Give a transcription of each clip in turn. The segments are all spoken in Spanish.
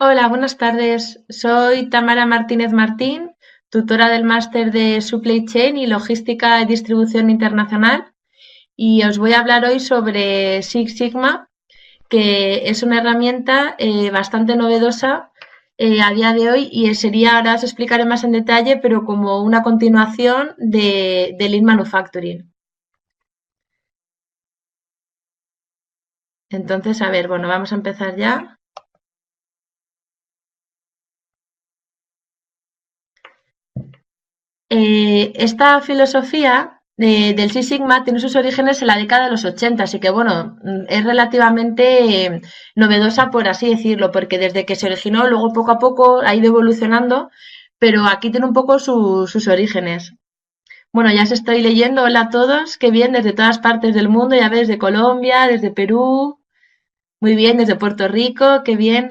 Hola, buenas tardes. Soy Tamara Martínez Martín, tutora del máster de Supply Chain y Logística y Distribución Internacional, y os voy a hablar hoy sobre Six Sigma, que es una herramienta bastante novedosa a día de hoy y sería, ahora os explicaré más en detalle, pero como una continuación de Lean Manufacturing. Entonces, a ver, bueno, vamos a empezar ya. Esta filosofía del Six Sigma tiene sus orígenes en la década de los 80, así que bueno, es relativamente novedosa por así decirlo, porque desde que se originó, luego poco a poco ha ido evolucionando, pero aquí tiene un poco sus orígenes. Bueno, ya os estoy leyendo, hola a todos, qué bien, desde todas partes del mundo, ya ves, desde Colombia, desde Perú, muy bien, desde Puerto Rico, qué bien.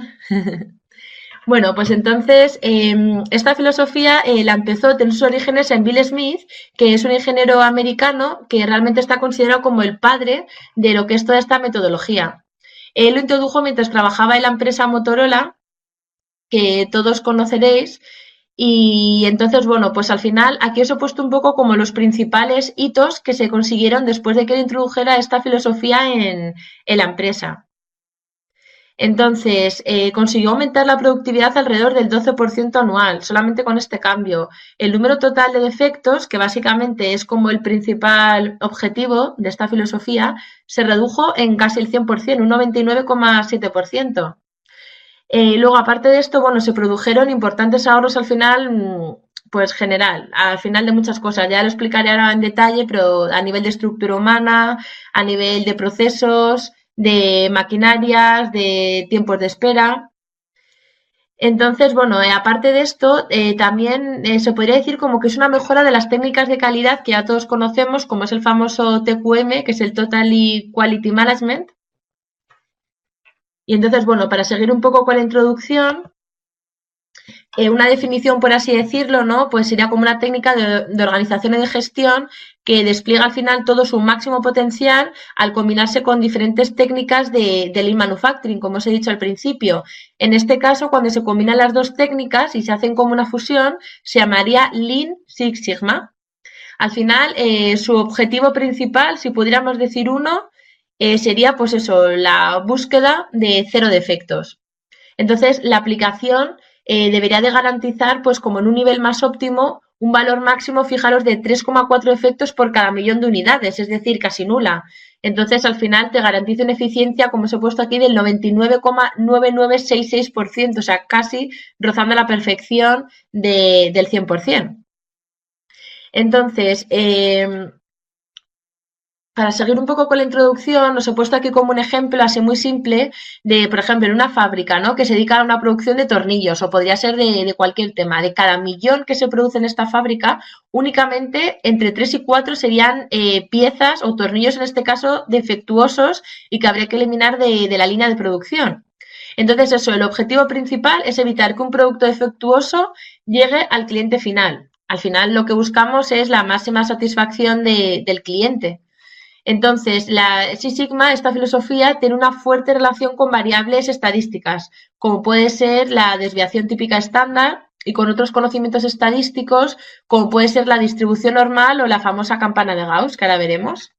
Bueno, pues entonces esta filosofía la empezó, tiene sus orígenes en Bill Smith, que es un ingeniero americano que realmente está considerado como el padre de lo que es toda esta metodología. Él lo introdujo mientras trabajaba en la empresa Motorola, que todos conoceréis, y entonces, bueno, pues al final aquí os he puesto un poco como los principales hitos que se consiguieron después de que él introdujera esta filosofía en la empresa. Entonces, consiguió aumentar la productividad alrededor del 12% anual, solamente con este cambio. El número total de defectos, que básicamente es como el principal objetivo de esta filosofía, se redujo en casi el 100%, un 99,7%. Luego, aparte de esto, bueno, se produjeron importantes ahorros al final, pues general, al final de muchas cosas. Ya lo explicaré ahora en detalle, pero a nivel de estructura humana, a nivel de procesos, de maquinarias, de tiempos de espera. Entonces, bueno, aparte de esto, también se podría decir como que es una mejora de las técnicas de calidad que ya todos conocemos, como es el famoso TQM, que es el Total Quality Management. Y entonces, bueno, para seguir un poco con la introducción, una definición, por así decirlo, ¿no? Pues sería como una técnica de organización y de gestión que despliega al final todo su máximo potencial al combinarse con diferentes técnicas de Lean Manufacturing, como os he dicho al principio. En este caso, cuando se combinan las dos técnicas y se hacen como una fusión, se llamaría Lean Six Sigma. Al final, su objetivo principal, si pudiéramos decir uno, sería pues eso, la búsqueda de cero defectos. Entonces, la aplicación debería de garantizar, pues como en un nivel más óptimo, un valor máximo, fijaros, de 3,4 efectos por cada millón de unidades, es decir, casi nula. Entonces, al final te garantiza una eficiencia, como os he puesto aquí, del 99,9966%, o sea, casi rozando la perfección del 100%. Entonces, para seguir un poco con la introducción, os he puesto aquí como un ejemplo así muy simple de, por ejemplo, en una fábrica, ¿no? Que se dedica a una producción de tornillos o podría ser de cualquier tema. De cada millón que se produce en esta fábrica, únicamente entre 3 y 4 serían piezas o tornillos, en este caso, defectuosos y que habría que eliminar de la línea de producción. Entonces, eso, el objetivo principal es evitar que un producto defectuoso llegue al cliente final. Al final, lo que buscamos es la máxima satisfacción del cliente. Entonces, la Six Sigma, esta filosofía, tiene una fuerte relación con variables estadísticas, como puede ser la desviación típica estándar y con otros conocimientos estadísticos, como puede ser la distribución normal o la famosa campana de Gauss, que ahora veremos.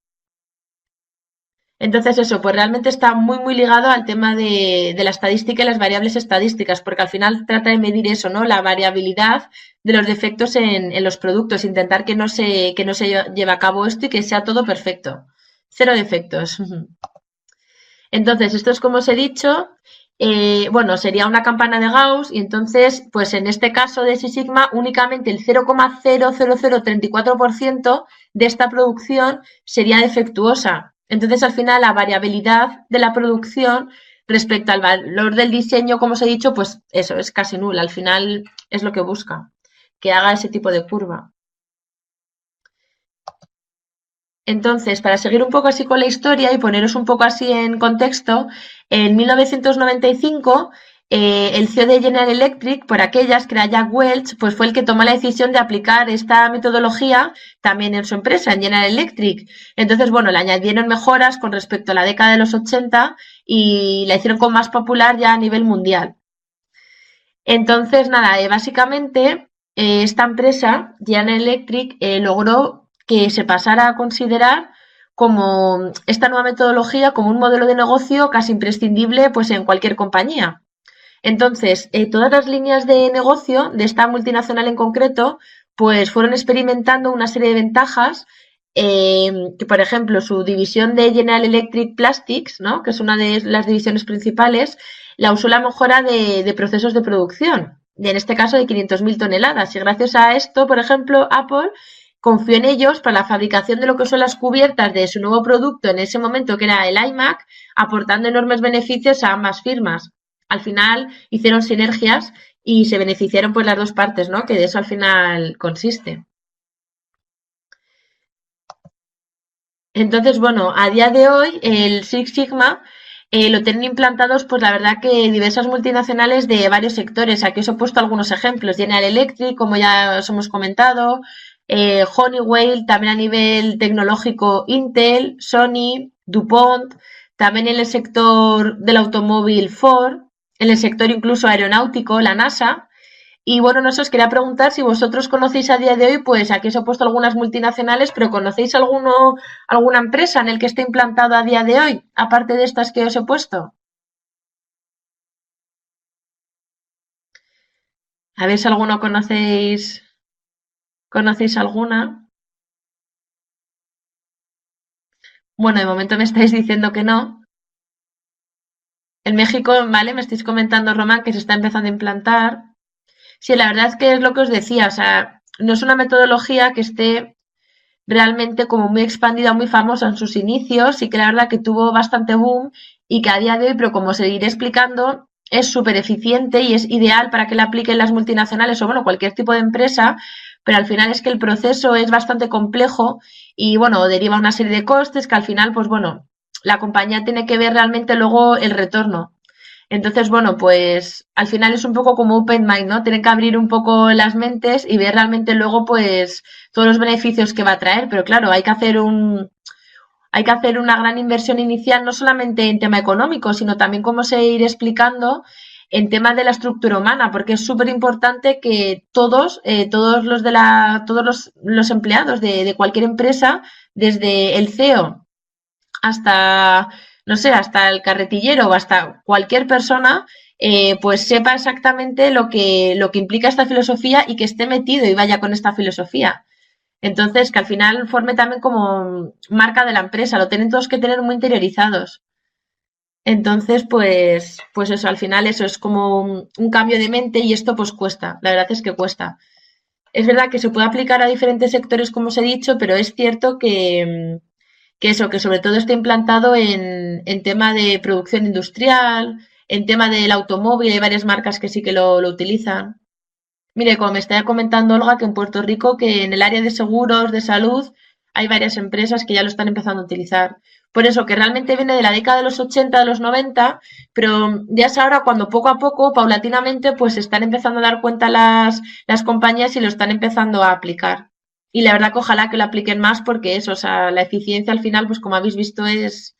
Entonces, eso, pues realmente está muy ligado al tema de la estadística y las variables estadísticas, porque al final trata de medir eso, ¿no? La variabilidad de los defectos en los productos, intentar que no se lleve a cabo esto y que sea todo perfecto. Cero defectos. Entonces, esto es como os he dicho, bueno, sería una campana de Gauss y entonces, pues en este caso de Six Sigma, únicamente el 0,00034% de esta producción sería defectuosa. Entonces, al final, la variabilidad de la producción respecto al valor del diseño, como os he dicho, pues eso es casi nula. Al final es lo que busca, que haga ese tipo de curva. Entonces, para seguir un poco así con la historia y poneros un poco así en contexto, en 1995 el CEO de General Electric, por aquellas, que era Jack Welch, pues fue el que tomó la decisión de aplicar esta metodología también en su empresa, en General Electric. Entonces, bueno, le añadieron mejoras con respecto a la década de los 80 y la hicieron como más popular ya a nivel mundial. Entonces, nada, básicamente esta empresa, General Electric, logró que se pasara a considerar como esta nueva metodología como un modelo de negocio casi imprescindible pues en cualquier compañía. Entonces, todas las líneas de negocio de esta multinacional en concreto, pues fueron experimentando una serie de ventajas que, por ejemplo, su división de General Electric Plastics, ¿no? Que es una de las divisiones principales, la usó la mejora de procesos de producción, en este caso de 500.000 toneladas. Y gracias a esto, por ejemplo, Apple confió en ellos para la fabricación de lo que son las cubiertas de su nuevo producto en ese momento, que era el iMac, aportando enormes beneficios a ambas firmas. Al final hicieron sinergias y se beneficiaron pues las dos partes, ¿no? Que de eso al final consiste. Entonces, bueno, a día de hoy el Six Sigma lo tienen implantados, pues la verdad que diversas multinacionales de varios sectores. Aquí os he puesto algunos ejemplos. General Electric, como ya os hemos comentado, Honeywell, también a nivel tecnológico Intel, Sony, DuPont, también en el sector del automóvil Ford, en el sector incluso aeronáutico, la NASA. Y bueno, no sé, os quería preguntar si vosotros conocéis a día de hoy, pues aquí os he puesto algunas multinacionales, pero ¿conocéis alguna empresa en el que esté implantado a día de hoy, aparte de estas que os he puesto? A ver si alguno conocéis alguna. Bueno, de momento me estáis diciendo que no. En México, vale, me estáis comentando, Román, que se está empezando a implantar. Sí, la verdad es que es lo que os decía, o sea, no es una metodología que esté realmente como muy expandida, muy famosa en sus inicios y que la verdad que tuvo bastante boom y que a día de hoy, pero como seguiré explicando, es súper eficiente y es ideal para que la apliquen las multinacionales o bueno, cualquier tipo de empresa, pero al final es que el proceso es bastante complejo y bueno, deriva una serie de costes que al final, pues bueno, la compañía tiene que ver realmente luego el retorno. Entonces, bueno, pues al final es un poco como open mind, ¿no? Tienen que abrir un poco las mentes y ver realmente luego, pues, todos los beneficios que va a traer. Pero claro, hay que hacer una gran inversión inicial, no solamente en tema económico, sino también, como se iré explicando, en temas de la estructura humana, porque es súper importante que todos los empleados de cualquier empresa, desde el CEO hasta, no sé, hasta el carretillero o hasta cualquier persona, pues sepa exactamente lo que implica esta filosofía y que esté metido y vaya con esta filosofía. Entonces, que al final forme también como marca de la empresa, lo tienen todos que tener muy interiorizados. Entonces, pues eso, al final eso es como un cambio de mente y esto pues cuesta, la verdad es que cuesta. Es verdad que se puede aplicar a diferentes sectores, como os he dicho, pero es cierto que eso, que sobre todo está implantado en tema de producción industrial, en tema del automóvil, hay varias marcas que sí que lo utilizan. Mire, como me estaba comentando Olga, que en Puerto Rico, que en el área de seguros, de salud, hay varias empresas que ya lo están empezando a utilizar. Por eso, que realmente viene de la década de los 80, de los 90, pero ya es ahora cuando poco a poco, paulatinamente, pues se están empezando a dar cuenta las compañías y lo están empezando a aplicar. Y la verdad que ojalá que lo apliquen más porque eso, o sea, la eficiencia al final, pues como habéis visto, es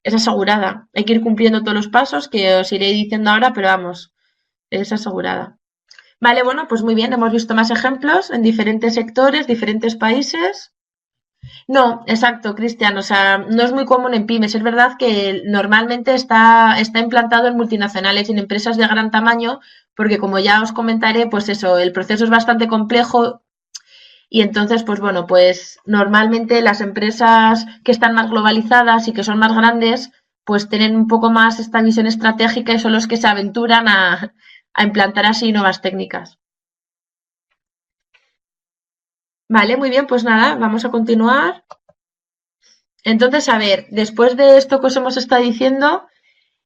asegurada. Hay que ir cumpliendo todos los pasos que os iré diciendo ahora, pero vamos, es asegurada. Vale, bueno, pues muy bien, hemos visto más ejemplos en diferentes sectores, diferentes países. No, exacto, Cristian, o sea, no es muy común en pymes. Es verdad que normalmente está implantado en multinacionales y en empresas de gran tamaño, porque como ya os comentaré, pues eso, el proceso es bastante complejo y entonces, pues bueno, pues normalmente las empresas que están más globalizadas y que son más grandes, pues tienen un poco más esta visión estratégica y son los que se aventuran a implantar así nuevas técnicas. Vale, muy bien, pues nada, vamos a continuar. Entonces, a ver, después de esto que os hemos estado diciendo,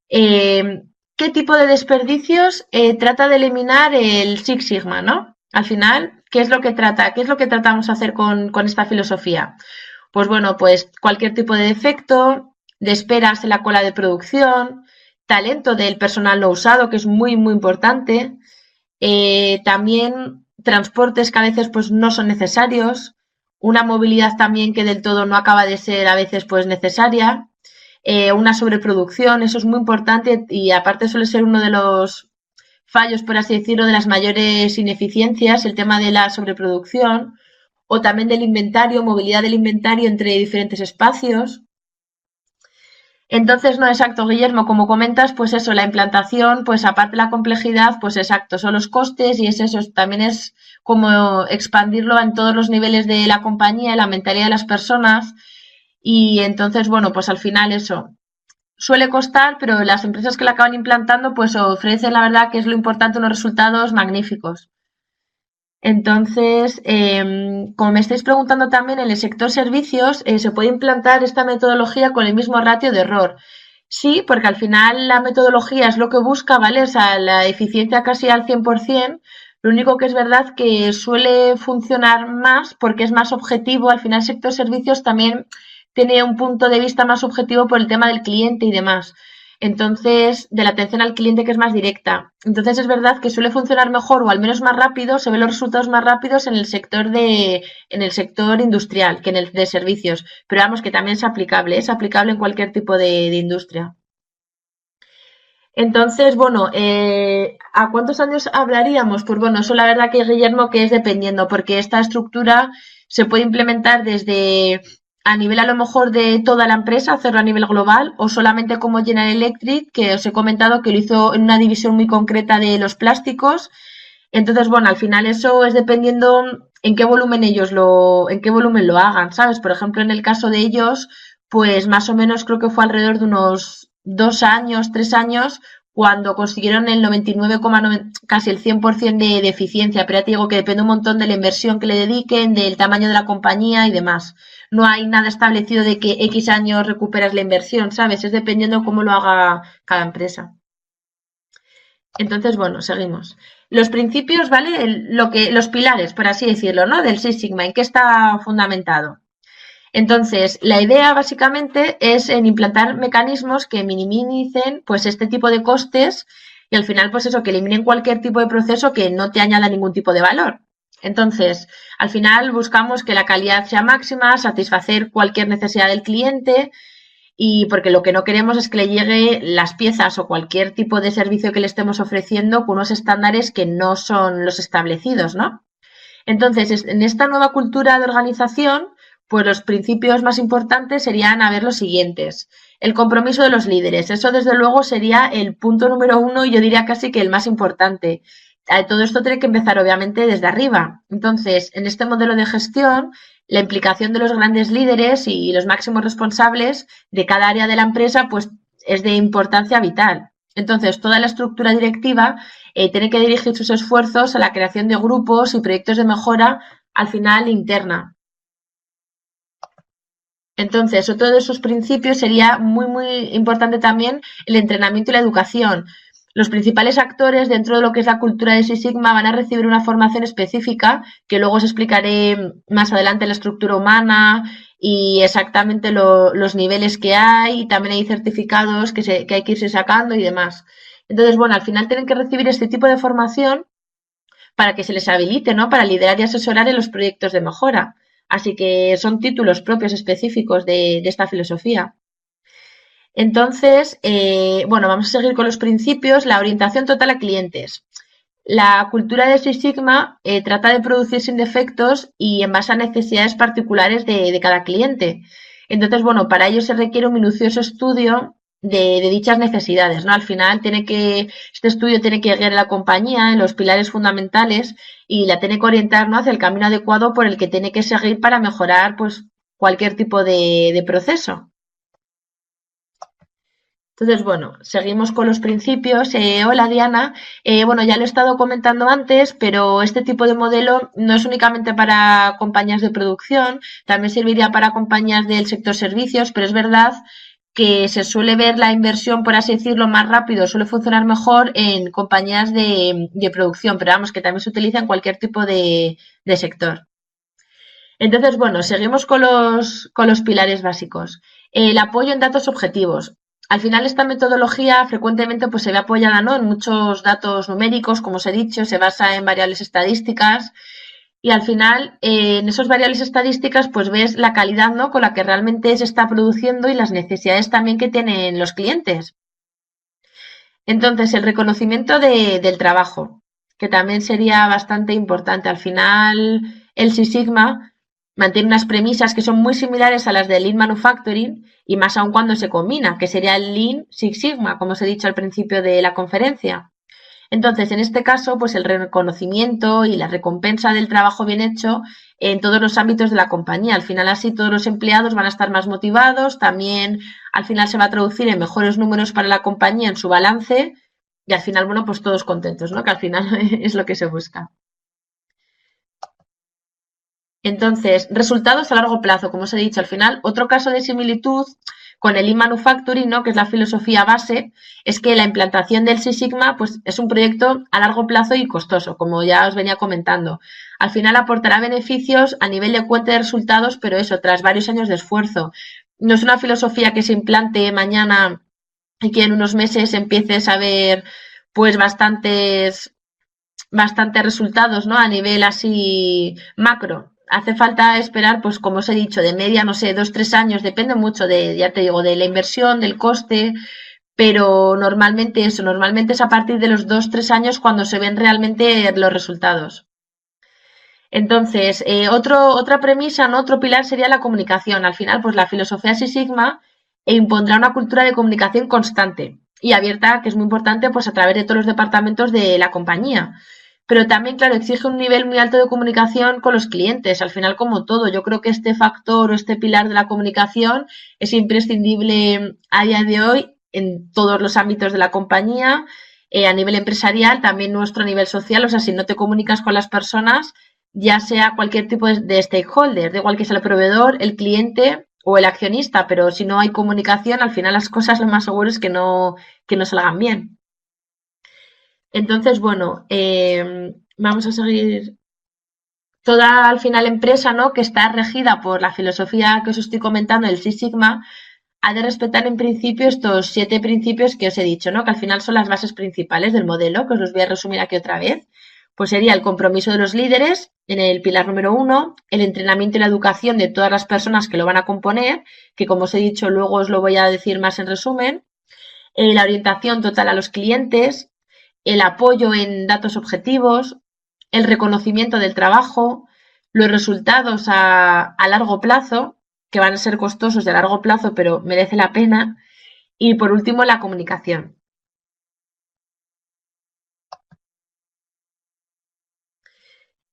¿qué tipo de desperdicios trata de eliminar el Six Sigma, ¿no? Al final, ¿qué es lo que trata? ¿Qué es lo que tratamos de hacer con esta filosofía? Pues bueno, pues cualquier tipo de defecto, de esperas en la cola de producción, talento del personal no usado, que es muy, muy importante, también transportes que a veces pues no son necesarios, una movilidad también que del todo no acaba de ser a veces pues necesaria, una sobreproducción, eso es muy importante y aparte suele ser uno de los fallos, por así decirlo, de las mayores ineficiencias, el tema de la sobreproducción, o también del inventario, movilidad del inventario entre diferentes espacios. Entonces, no, exacto, Guillermo, como comentas, pues eso, la implantación, pues aparte de la complejidad, pues exacto, son los costes y es eso, también es como expandirlo en todos los niveles de la compañía, en la mentalidad de las personas y entonces, bueno, pues al final eso suele costar, pero las empresas que la acaban implantando, pues ofrecen, la verdad, que es lo importante, unos resultados magníficos. Entonces, como me estáis preguntando también, en el sector servicios se puede implantar esta metodología con el mismo ratio de error. Sí, porque al final la metodología es lo que busca, ¿vale? O sea, la eficiencia casi al 100%. Lo único que es verdad que suele funcionar más porque es más objetivo. Al final, el sector servicios también tiene un punto de vista más objetivo por el tema del cliente y demás. Entonces, de la atención al cliente que es más directa. Entonces, es verdad que suele funcionar mejor o al menos más rápido, se ven los resultados más rápidos en el sector industrial que en el de servicios. Pero vamos, que también es aplicable en cualquier tipo de industria. Entonces, bueno, ¿a cuántos años hablaríamos? Pues bueno, eso la verdad que Guillermo que es dependiendo, porque esta estructura se puede implementar desde a nivel a lo mejor de toda la empresa, hacerlo a nivel global, o solamente como General Electric, que os he comentado que lo hizo en una división muy concreta de los plásticos. Entonces, bueno, al final eso es dependiendo en qué volumen lo hagan, ¿sabes? Por ejemplo, en el caso de ellos, pues más o menos creo que fue alrededor de unos 2 años, 3 años, cuando consiguieron el 99,9, casi el 100% de eficiencia. Pero ya te digo que depende un montón de la inversión que le dediquen, del tamaño de la compañía y demás. No hay nada establecido de que X años recuperas la inversión, ¿sabes? Es dependiendo cómo lo haga cada empresa. Entonces, bueno, seguimos. Los principios, ¿vale? Los pilares, por así decirlo, ¿no? Del Six Sigma, ¿en qué está fundamentado? Entonces, la idea básicamente es en implantar mecanismos que minimicen pues este tipo de costes y al final pues eso, que eliminen cualquier tipo de proceso que no te añada ningún tipo de valor. Entonces, al final buscamos que la calidad sea máxima, satisfacer cualquier necesidad del cliente y porque lo que no queremos es que le llegue las piezas o cualquier tipo de servicio que le estemos ofreciendo con unos estándares que no son los establecidos, ¿no? Entonces, en esta nueva cultura de organización, pues los principios más importantes serían a ver los siguientes. El compromiso de los líderes. Eso, desde luego, sería el punto número uno y yo diría casi que el más importante. Todo esto tiene que empezar, obviamente, desde arriba. Entonces, en este modelo de gestión, la implicación de los grandes líderes y los máximos responsables de cada área de la empresa, pues es de importancia vital. Entonces, toda la estructura directiva tiene que dirigir sus esfuerzos a la creación de grupos y proyectos de mejora al final interna. Entonces, otro de sus principios sería muy importante también el entrenamiento y la educación. Los principales actores dentro de lo que es la cultura de Six Sigma van a recibir una formación específica que luego os explicaré más adelante la estructura humana y exactamente los niveles que hay y también hay certificados que hay que irse sacando y demás. Entonces, bueno, al final tienen que recibir este tipo de formación para que se les habilite, ¿no? Para liderar y asesorar en los proyectos de mejora. Así que son títulos propios específicos de esta filosofía. Entonces, bueno, vamos a seguir con los principios. La orientación total a clientes. La cultura de Six Sigma trata de producir sin defectos y en base a necesidades particulares de cada cliente. Entonces, bueno, para ello se requiere un minucioso estudio de dichas necesidades, ¿no? Al final este estudio tiene que guiar a la compañía en los pilares fundamentales y la tiene que orientar, ¿no?, hacia el camino adecuado por el que tiene que seguir para mejorar, pues, cualquier tipo de proceso. Entonces, bueno, seguimos con los principios. Hola Diana. Bueno, ya lo he estado comentando antes, pero este tipo de modelo no es únicamente para compañías de producción, también serviría para compañías del sector servicios, pero es verdad que se suele ver la inversión, por así decirlo, más rápido, suele funcionar mejor en compañías de producción, pero vamos, que también se utiliza en cualquier tipo de sector. Entonces, bueno, seguimos con los pilares básicos. El apoyo en datos objetivos. Al final, esta metodología frecuentemente pues, se ve apoyada, ¿no?, en muchos datos numéricos, como os he dicho, se basa en variables estadísticas y al final en esas variables estadísticas pues ves la calidad, ¿no?, con la que realmente se está produciendo y las necesidades también que tienen los clientes. Entonces, el reconocimiento del trabajo, que también sería bastante importante. Al final, el Six Sigma mantiene unas premisas que son muy similares a las del Lean Manufacturing y más aún cuando se combina, que sería el Lean Six Sigma, como os he dicho al principio de la conferencia. Entonces, en este caso, pues el reconocimiento y la recompensa del trabajo bien hecho en todos los ámbitos de la compañía. Al final, así todos los empleados van a estar más motivados, también al final se va a traducir en mejores números para la compañía en su balance y al final, bueno, pues todos contentos, ¿no? Que al final es lo que se busca. Entonces, resultados a largo plazo, como os he dicho, al final, otro caso de similitud con el e-manufacturing, ¿no? Que es la filosofía base, es que la implantación del Six Sigma pues, es un proyecto a largo plazo y costoso, como ya os venía comentando. Al final aportará beneficios a nivel de cuenta de resultados, pero eso, tras varios años de esfuerzo. No es una filosofía que se implante mañana y que en unos meses empieces a ver pues bastantes resultados, ¿no? A nivel así macro. Hace falta esperar, pues como os he dicho, de media, no sé, 2, 3 años, depende mucho de, ya te digo, de la inversión, del coste, pero normalmente es a partir de los 2, 3 años cuando se ven realmente los resultados. Entonces, otra premisa, ¿no? Otro pilar sería la comunicación. Al final, pues la filosofía Six Sigma impondrá una cultura de comunicación constante y abierta, que es muy importante, pues a través de todos los departamentos de la compañía. Pero también, claro, exige un nivel muy alto de comunicación con los clientes. Al final, como todo, yo creo que este factor o este pilar de la comunicación es imprescindible a día de hoy en todos los ámbitos de la compañía, a nivel empresarial, también nuestro nivel social. O sea, si no te comunicas con las personas, ya sea cualquier tipo de stakeholder, da igual que sea el proveedor, el cliente o el accionista, pero si no hay comunicación, al final las cosas lo más seguro es que no salgan bien. Entonces, bueno, vamos a seguir toda al final empresa, ¿no? Que está regida por la filosofía que os estoy comentando, el Six Sigma, ha de respetar en principio estos 7 principios que os he dicho, ¿no? Que al final son las bases principales del modelo, que os los voy a resumir aquí otra vez. Pues sería el compromiso de los líderes en el pilar número 1, el entrenamiento y la educación de todas las personas que lo van a componer, que como os he dicho luego os lo voy a decir más en resumen, la orientación total a los clientes, el apoyo en datos objetivos, el reconocimiento del trabajo, los resultados a largo plazo, que van a ser costosos de largo plazo, pero merece la pena, y por último la comunicación.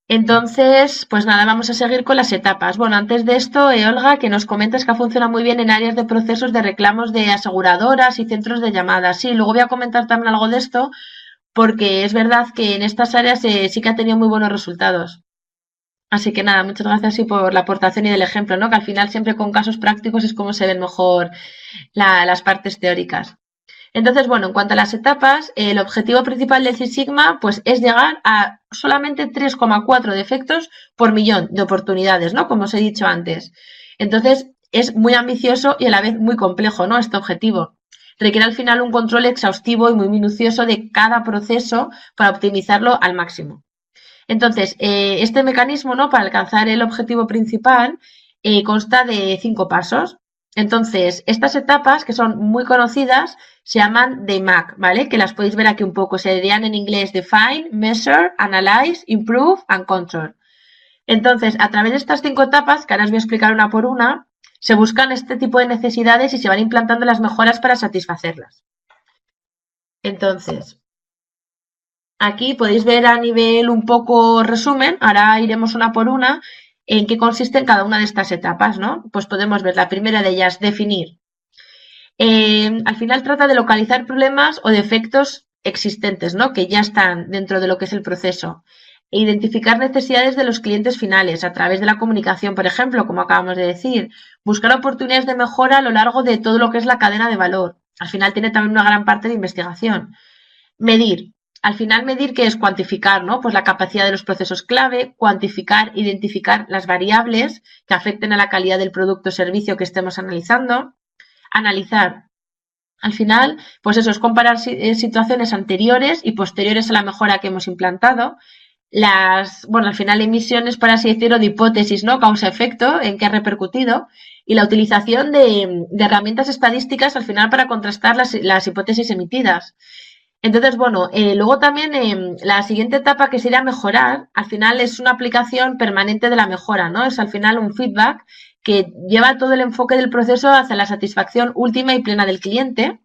Entonces, pues nada, vamos a seguir con las etapas. Bueno, antes de esto, Olga, que nos comentas que ha funcionado muy bien en áreas de procesos de reclamos de aseguradoras y centros de llamadas. Sí, luego voy a comentar también algo de esto, porque es verdad que en estas áreas sí que ha tenido muy buenos resultados. Así que nada, muchas gracias y por la aportación y del ejemplo, ¿no? Que al final siempre con casos prácticos es como se ven mejor las partes teóricas. Entonces, bueno, en cuanto a las etapas, el objetivo principal del Six Sigma pues, es llegar a solamente 3,4 defectos por millón de oportunidades, ¿no? Como os he dicho antes. Entonces, es muy ambicioso y a la vez muy complejo, ¿no? Este objetivo. Requiere al final un control exhaustivo y muy minucioso de cada proceso para optimizarlo al máximo. Entonces, este mecanismo, ¿no? Para alcanzar el objetivo principal consta de 5 pasos. Entonces, estas etapas, que son muy conocidas, se llaman DMAC, ¿vale? Que las podéis ver aquí un poco. Serían en inglés Define, Measure, Analyze, Improve and Control. Entonces, a través de estas 5 etapas, que ahora os voy a explicar una por una, se buscan este tipo de necesidades y se van implantando las mejoras para satisfacerlas. Entonces, aquí podéis ver a nivel un poco resumen, ahora iremos una por una, en qué consisten cada una de estas etapas, ¿no? Pues podemos ver la primera de ellas, definir. Al final trata de localizar problemas o defectos existentes, ¿no? Que ya están dentro de lo que es el proceso. E identificar necesidades de los clientes finales a través de la comunicación, por ejemplo, como acabamos de decir. Buscar oportunidades de mejora a lo largo de todo lo que es la cadena de valor. Al final tiene también una gran parte de investigación. Medir. Al final medir que es cuantificar, ¿no? Pues la capacidad de los procesos clave, cuantificar, identificar las variables que afecten a la calidad del producto o servicio que estemos analizando. Analizar. Al final, pues eso es comparar situaciones anteriores y posteriores a la mejora que hemos implantado. Bueno, al final emisiones, por así decirlo, de hipótesis, ¿no? Causa-efecto, en qué ha repercutido. Y la utilización de herramientas estadísticas al final para contrastar las hipótesis emitidas. Entonces, bueno, luego también la siguiente etapa que sería mejorar, al final es una aplicación permanente de la mejora, ¿no? Es al final un feedback que lleva todo el enfoque del proceso hacia la satisfacción última y plena del cliente.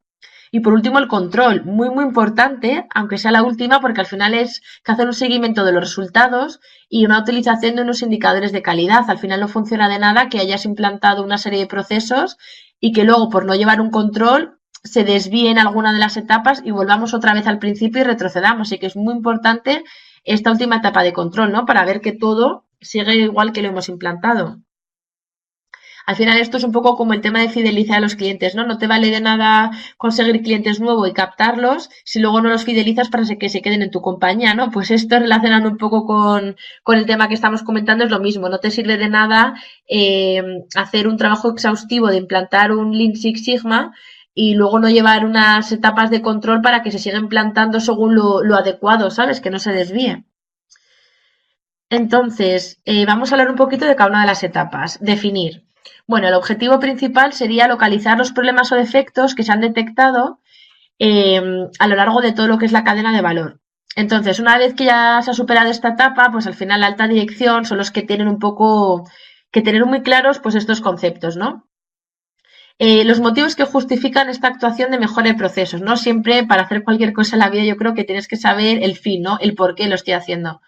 Y por último, el control, muy, muy importante, aunque sea la última, porque al final es que hacer un seguimiento de los resultados y una utilización de unos indicadores de calidad. Al final no funciona de nada que hayas implantado una serie de procesos y que luego, por no llevar un control, se desvíe en alguna de las etapas y volvamos otra vez al principio y retrocedamos. Así que es muy importante esta última etapa de control, ¿no? Para ver que todo sigue igual que lo hemos implantado. Al final esto es un poco como el tema de fidelizar a los clientes, ¿no? No te vale de nada conseguir clientes nuevos y captarlos si luego no los fidelizas para que se queden en tu compañía, ¿no? Pues esto relacionando un poco con el tema que estamos comentando es lo mismo. No te sirve de nada hacer un trabajo exhaustivo de implantar un Lean Six Sigma y luego no llevar unas etapas de control para que se siga implantando según lo adecuado, ¿sabes? Que no se desvíe. Entonces, vamos a hablar un poquito de cada una de las etapas. Definir. Bueno, el objetivo principal sería localizar los problemas o defectos que se han detectado eh, a lo largo de todo lo que es la cadena de valor. Entonces, una vez que ya se ha superado esta etapa, pues al final la alta dirección son los que tienen un poco que tener muy claros pues estos conceptos, ¿no? Los motivos que justifican esta actuación de mejora de procesos, ¿no? Siempre para hacer cualquier cosa en la vida yo creo que tienes que saber el fin, ¿no? El por qué lo estoy haciendo.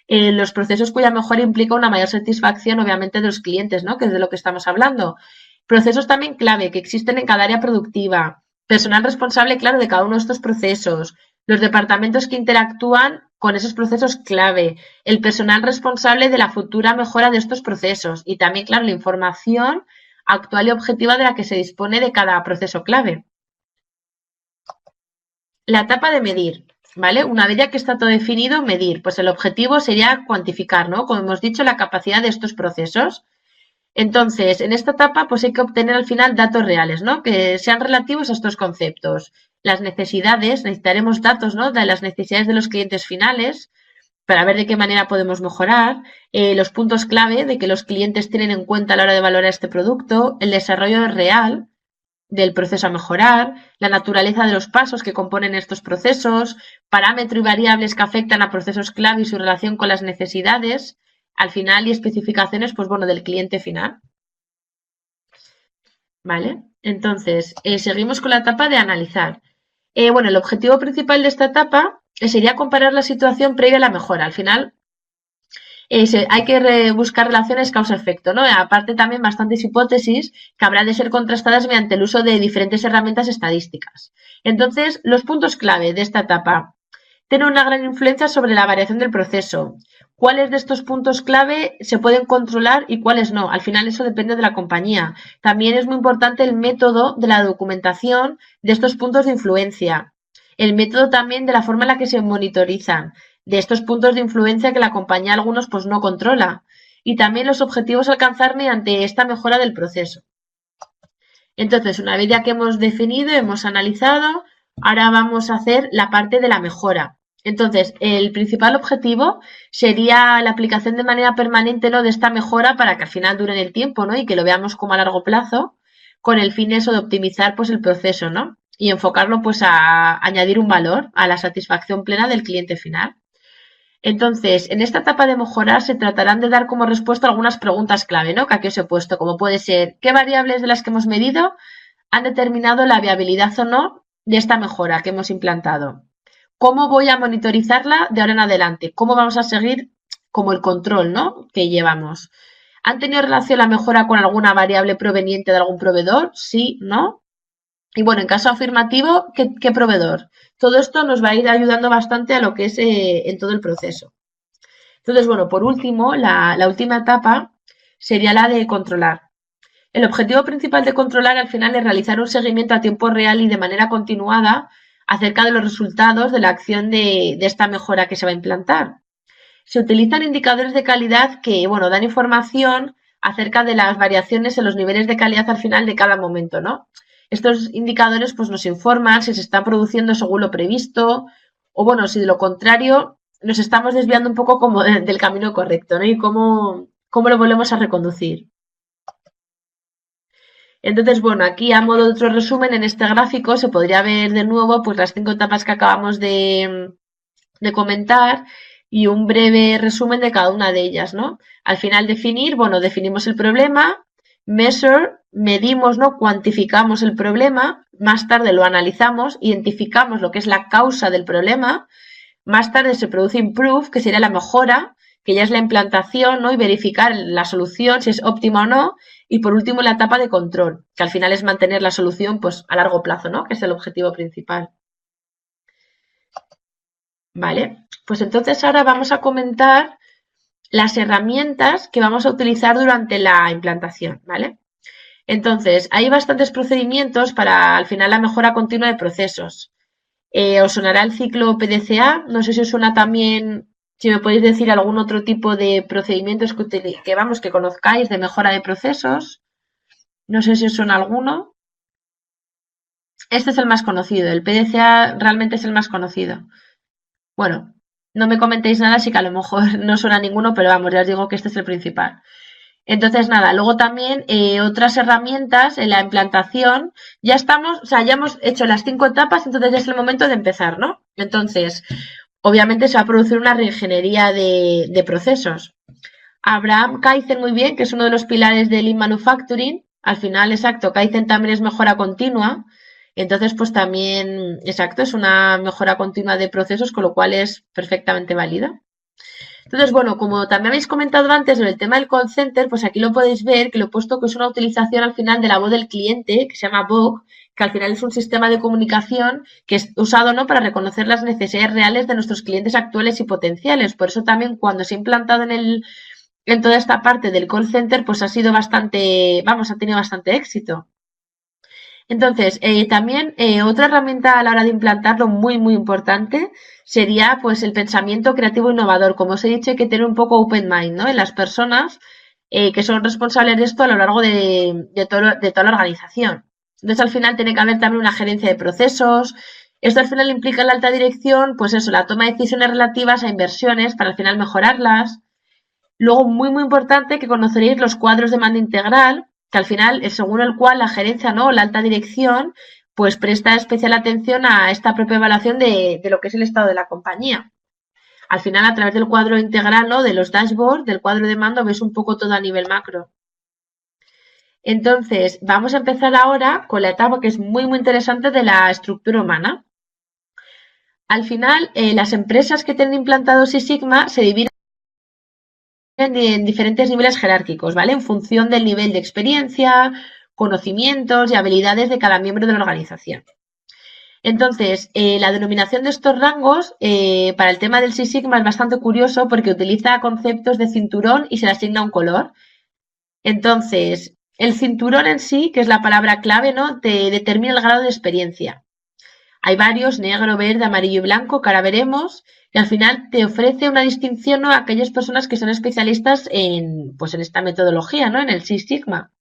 Los procesos cuya mejora implica una mayor satisfacción, obviamente, de los clientes, ¿no? Que es de lo que estamos hablando. Procesos también clave que existen en cada área productiva. Personal responsable, claro, de cada uno de estos procesos. Los departamentos que interactúan con esos procesos clave. El personal responsable de la futura mejora de estos procesos. Y también, claro, la información actual y objetiva de la que se dispone de cada proceso clave. La etapa de medir, ¿vale? Una vez ya que está todo definido, medir. Pues el objetivo sería cuantificar, ¿no? Como hemos dicho, la capacidad de estos procesos. Entonces, en esta etapa, pues hay que obtener al final datos reales, ¿no? Que sean relativos a estos conceptos. Las necesidades, necesitaremos datos, ¿no? De las necesidades de los clientes finales para ver de qué manera podemos mejorar, los puntos clave de que los clientes tienen en cuenta a la hora de valorar este producto, el desarrollo real del proceso a mejorar, la naturaleza de los pasos que componen estos procesos, parámetros y variables que afectan a procesos clave y su relación con las necesidades, al final y especificaciones, pues bueno, del cliente final. ¿Vale? Entonces, seguimos con la etapa de analizar. Bueno, el objetivo principal de esta etapa sería comparar la situación previa a la mejora. Al final, hay que buscar relaciones causa-efecto, ¿no? Aparte también bastantes hipótesis que habrán de ser contrastadas mediante el uso de diferentes herramientas estadísticas. Entonces, los puntos clave de esta etapa tienen una gran influencia sobre la variación del proceso. ¿Cuáles de estos puntos clave se pueden controlar y cuáles no? Al final eso depende de la compañía. También es muy importante el método de la documentación de estos puntos de influencia. El método también de la forma en la que se monitorizan de estos puntos de influencia que la compañía algunos pues no controla. Y también los objetivos a alcanzar mediante esta mejora del proceso. Entonces, una vez ya que hemos definido, hemos analizado, ahora vamos a hacer la parte de la mejora. Entonces, el principal objetivo sería la aplicación de manera permanente, ¿no? De esta mejora para que al final dure en el tiempo, ¿no? Y que lo veamos como a largo plazo, con el fin eso de optimizar pues el proceso, ¿no? Y enfocarlo pues a añadir un valor a la satisfacción plena del cliente final. Entonces, en esta etapa de mejorar se tratarán de dar como respuesta algunas preguntas clave, ¿no? Que aquí os he puesto, como puede ser, ¿qué variables de las que hemos medido han determinado la viabilidad o no de esta mejora que hemos implantado? ¿Cómo voy a monitorizarla de ahora en adelante? ¿Cómo vamos a seguir como el control, ¿no? Que llevamos? ¿Han tenido relación la mejora con alguna variable proveniente de algún proveedor? Sí, ¿no? Y bueno, en caso afirmativo, ¿qué proveedor? Todo esto nos va a ir ayudando bastante a lo que es en todo el proceso. Entonces, bueno, por último, la última etapa sería la de controlar. El objetivo principal de controlar al final es realizar un seguimiento a tiempo real y de manera continuada acerca de los resultados de la acción de esta mejora que se va a implantar. Se utilizan indicadores de calidad que, bueno, dan información acerca de las variaciones en los niveles de calidad al final de cada momento, ¿no? Estos indicadores pues, nos informan si se está produciendo según lo previsto o, bueno, si de lo contrario nos estamos desviando un poco como del camino correcto, ¿no? Y cómo lo volvemos a reconducir. Entonces, bueno, aquí a modo de otro resumen, en este gráfico se podría ver de nuevo pues las 5 etapas que acabamos de comentar y un breve resumen de cada una de ellas, ¿no? Al final definir, bueno, definimos el problema, measure, medimos, ¿no? Cuantificamos el problema, más tarde lo analizamos, identificamos lo que es la causa del problema, más tarde se produce improve, que sería la mejora, que ya es la implantación, ¿no? Y verificar la solución, si es óptima o no. Y por último, la etapa de control, que al final es mantener la solución pues, a largo plazo, ¿no? Que es el objetivo principal. ¿Vale? Pues entonces ahora vamos a comentar las herramientas que vamos a utilizar durante la implantación, ¿vale? Entonces, hay bastantes procedimientos para al final la mejora continua de procesos. ¿Os sonará el ciclo PDCA? No sé si os suena también, si me podéis decir algún otro tipo de procedimientos que conozcáis de mejora de procesos. No sé si os suena alguno. Este es el más conocido, el PDCA realmente es el más conocido. Bueno, no me comentéis nada, así que a lo mejor no suena ninguno, pero vamos, ya os digo que este es el principal. Entonces, nada, luego también otras herramientas en la implantación, ya estamos, o sea, ya hemos hecho las 5 etapas, entonces ya es el momento de empezar, ¿no? Entonces, obviamente se va a producir una reingeniería de procesos. Abraham Kaizen muy bien, que es uno de los pilares del Lean Manufacturing. Al final, exacto, Kaizen también es mejora continua. Entonces, pues también, exacto, es una mejora continua de procesos, con lo cual es perfectamente válida. Entonces, bueno, como también habéis comentado antes sobre el tema del call center, pues aquí lo podéis ver, que lo he puesto que es una utilización al final de la voz del cliente, que se llama VOC, que al final es un sistema de comunicación que es usado, ¿no?, para reconocer las necesidades reales de nuestros clientes actuales y potenciales. Por eso también cuando se ha implantado en toda esta parte del call center, pues ha sido bastante, vamos, ha tenido bastante éxito. Entonces, también otra herramienta a la hora de implantarlo muy, muy importante sería pues el pensamiento creativo innovador. Como os he dicho, hay que tener un poco open mind, ¿no?, en las personas que son responsables de esto a lo largo de toda la organización. Entonces, al final tiene que haber también una gerencia de procesos. Esto al final implica en la alta dirección, pues eso, la toma de decisiones relativas a inversiones para al final mejorarlas. Luego, muy, muy importante que conoceréis los cuadros de mando integral, que al final es según el cual la gerencia, ¿no?, la alta dirección, pues presta especial atención a esta propia evaluación de lo que es el estado de la compañía. Al final, a través del cuadro integral, ¿no?, de los dashboards, del cuadro de mando, ves un poco todo a nivel macro. Entonces, vamos a empezar ahora con la etapa que es muy, muy interesante de la estructura humana. Al final, las empresas que tienen implantado Six Sigma se dividen en diferentes niveles jerárquicos, ¿vale? En función del nivel de experiencia, conocimientos y habilidades de cada miembro de la organización. Entonces, la denominación de estos rangos para el tema del Six Sigma es bastante curioso porque utiliza conceptos de cinturón y se le asigna un color. Entonces, el cinturón en sí, que es la palabra clave, ¿no?, te determina el grado de experiencia. Hay varios, negro, verde, amarillo y blanco, que ahora veremos, y al final te ofrece una distinción, ¿no?, a aquellas personas que son especialistas pues en esta metodología, ¿no?, en el Six Sigma.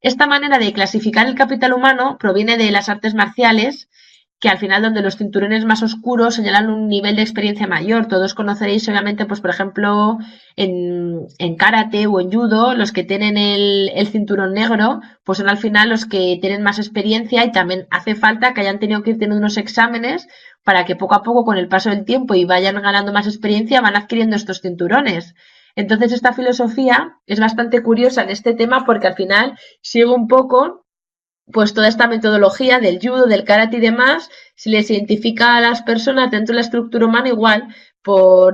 Esta manera de clasificar el capital humano proviene de las artes marciales, que al final donde los cinturones más oscuros señalan un nivel de experiencia mayor. Todos conoceréis obviamente, pues por ejemplo, en karate o en judo, los que tienen el cinturón negro, pues son al final los que tienen más experiencia y también hace falta que hayan tenido que ir teniendo unos exámenes para que poco a poco, con el paso del tiempo y vayan ganando más experiencia, van adquiriendo estos cinturones. Entonces, esta filosofía es bastante curiosa en este tema porque al final sigue un poco pues toda esta metodología del judo, del karate y demás, se les identifica a las personas dentro de la estructura humana igual,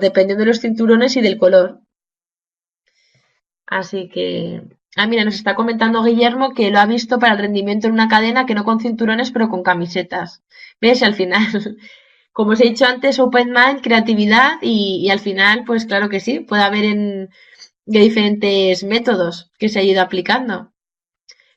dependiendo de los cinturones y del color. Así que, mira, nos está comentando Guillermo que lo ha visto para el rendimiento en una cadena que no con cinturones, pero con camisetas. ¿Ves? Al final, como os he dicho antes, open mind, creatividad y al final, pues claro que sí, puede haber de diferentes métodos que se ha ido aplicando.